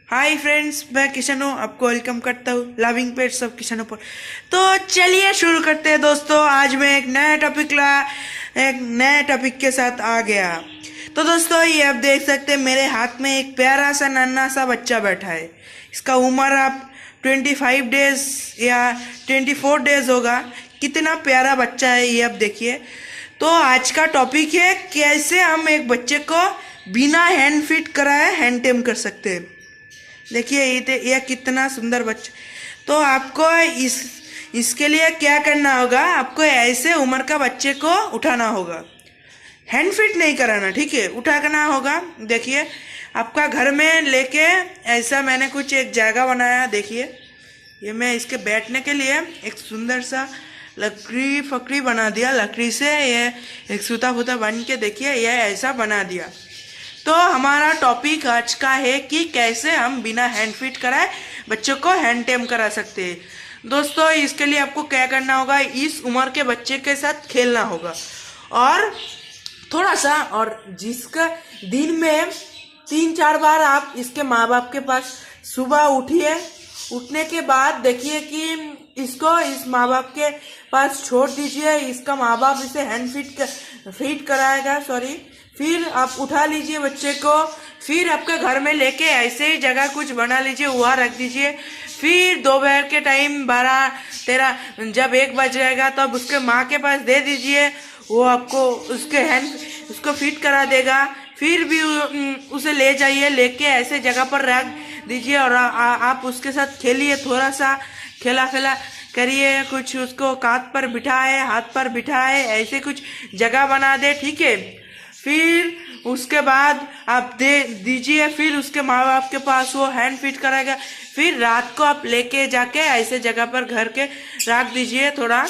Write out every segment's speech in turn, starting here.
Hi friends, मैं किशन हूँ। आपको वेलकम करता हूँ लविंग पेट्स ऑफ किशन पर। तो चलिए शुरू करते हैं दोस्तों। आज मैं एक नए टॉपिक के साथ आ गया। तो दोस्तों, ये आप देख सकते हैं मेरे हाथ में एक प्यारा सा नन्हा सा बच्चा बैठा है। इसका उम्र आप 25 डेज या 24 डेज होगा। कितना प्यारा बच्चा है ये आप देखिए। तो आज का टॉपिक है कैसे हम एक बच्चे को बिना हैंड फीड कराए हैंड टेम कर सकते हैं। देखिए ये कितना सुंदर बच्चा। तो आपको इसके लिए क्या करना होगा, आपको ऐसे उम्र का बच्चे को उठाना होगा। हैंड फीड नहीं कराना, ठीक है, उठाना होगा। देखिए आपका घर में लेके ऐसा मैंने कुछ एक जगह बनाया। देखिए ये मैं इसके बैठने के लिए एक सुंदर सा लकड़ी फकड़ी बना दिया। लकड़ी से ये एक सूता फूता बन के देखिए ये ऐसा बना दिया। तो हमारा टॉपिक आज का है कि कैसे हम बिना हैंड फीड कराए बच्चों को हैंड टेम करा सकते हैं। दोस्तों, इसके लिए आपको क्या करना होगा, इस उम्र के बच्चे के साथ खेलना होगा और थोड़ा सा, और जिसका दिन में 3-4 बार आप इसके माँ बाप के पास सुबह उठिए। उठने के बाद देखिए कि इसको इस माँ बाप के पास छोड़ दीजिए। इसका माँ बाप इसे हैंड फीड कराएगा, फिर आप उठा लीजिए बच्चे को। फिर आपके घर में लेके ऐसे ही जगह कुछ बना लीजिए, वहाँ रख दीजिए। फिर दोपहर के टाइम 12-13 जब 1 बज जाएगा तब उसके माँ के पास दे दीजिए। वो आपको उसको फीड करा देगा। फिर भी उसे ले जाइए, लेके ऐसे जगह पर रख दीजिए और आप उसके साथ खेलिए। थोड़ा सा खेला करिए, कुछ उसको कांध पर बिठाए, हाथ पर बिठाए, ऐसे कुछ जगह बना दे, ठीक है। फिर उसके बाद आप दे दीजिए। फिर उसके माँ बाप के पास वो हैंड फीड कराएगा। फिर रात को आप लेके जाके ऐसे जगह पर घर के रख दीजिए थोड़ा।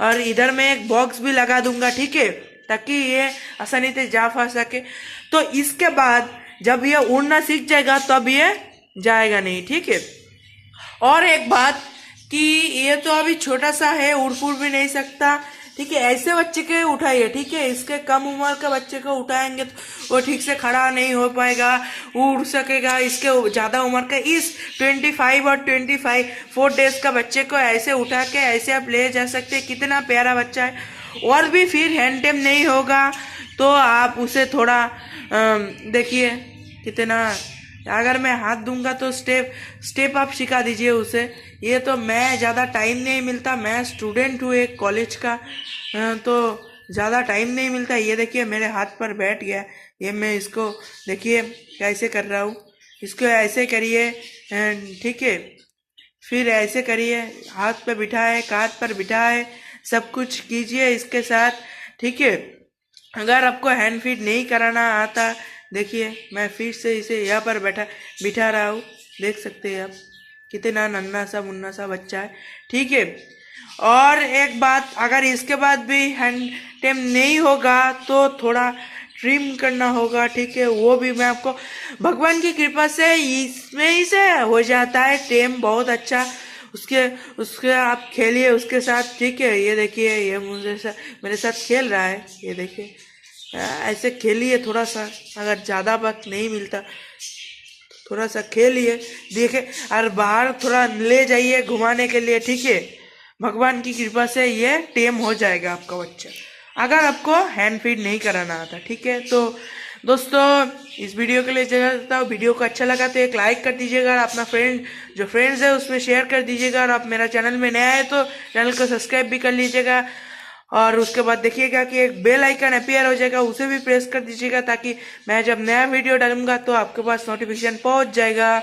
और इधर मैं एक बॉक्स भी लगा दूंगा, ठीक है, ताकि ये आसानी से जा फा सके। तो इसके बाद जब ये उड़ना सीख जाएगा तब ये जाएगा नहीं, ठीक है। और एक बात कि ये तो अभी छोटा सा है, उड़ भी नहीं सकता, ठीक है। ऐसे बच्चे के उठाइए, ठीक है। इसके कम उम्र के बच्चे को उठाएंगे तो वो ठीक से खड़ा नहीं हो पाएगा, उड़ सकेगा। इसके ज़्यादा उम्र का इस 25 और 24 डेज का बच्चे को ऐसे उठा के ऐसे आप ले जा सकते हैं। कितना प्यारा बच्चा है। और भी फिर हैंड टेम नहीं होगा तो आप उसे थोड़ा देखिए कितना, अगर मैं हाथ दूंगा तो स्टेप आप सिखा दीजिए उसे। ये तो मैं ज़्यादा टाइम नहीं मिलता, मैं स्टूडेंट हूँ एक कॉलेज का, तो ज़्यादा टाइम नहीं मिलता। ये देखिए मेरे हाथ पर बैठ गया। ये मैं इसको देखिए कैसे कर रहा हूँ। इसको ऐसे करिए, ठीक है। फिर ऐसे करिए, हाथ पर बिठाए, कांध पर बिठाए, सब कुछ कीजिए इसके साथ, ठीक है। अगर आपको हैंड फीड नहीं कराना आता, देखिए मैं फिर से इसे यहाँ पर बिठा रहा हूँ। देख सकते हैं आप कितना नन्हा सा मुन्ना सा बच्चा है, ठीक है। और एक बात, अगर इसके बाद भी हैंड टेम नहीं होगा तो थोड़ा ट्रिम करना होगा, ठीक है। वो भी मैं आपको, भगवान की कृपा से इसमें ही से हो जाता है टेम बहुत अच्छा। उसके आप खेलिए उसके साथ, ठीक है। ये देखिए ये मेरे साथ खेल रहा है, ये देखिए। ऐसे खेलिए थोड़ा सा, अगर ज़्यादा वक्त नहीं मिलता थोड़ा सा खेलिए, देखिए। और बाहर थोड़ा ले जाइए घुमाने के लिए, ठीक है। भगवान की कृपा से ये टेम हो जाएगा आपका बच्चा, अगर आपको हैंड फीड नहीं कराना आता, ठीक है। तो दोस्तों, इस वीडियो के लिए चाहता हूँ, वीडियो को अच्छा लगा तो एक लाइक कर दीजिएगा और अपना फ्रेंड्स है उसमें शेयर कर दीजिएगा। और आप मेरा चैनल में नया है तो चैनल को सब्सक्राइब भी कर लीजिएगा। और उसके बाद देखिएगा कि एक बेल आइकन अपीयर हो जाएगा, उसे भी प्रेस कर दीजिएगा, ताकि मैं जब नया वीडियो डालूंगा तो आपके पास नोटिफिकेशन पहुंच जाएगा।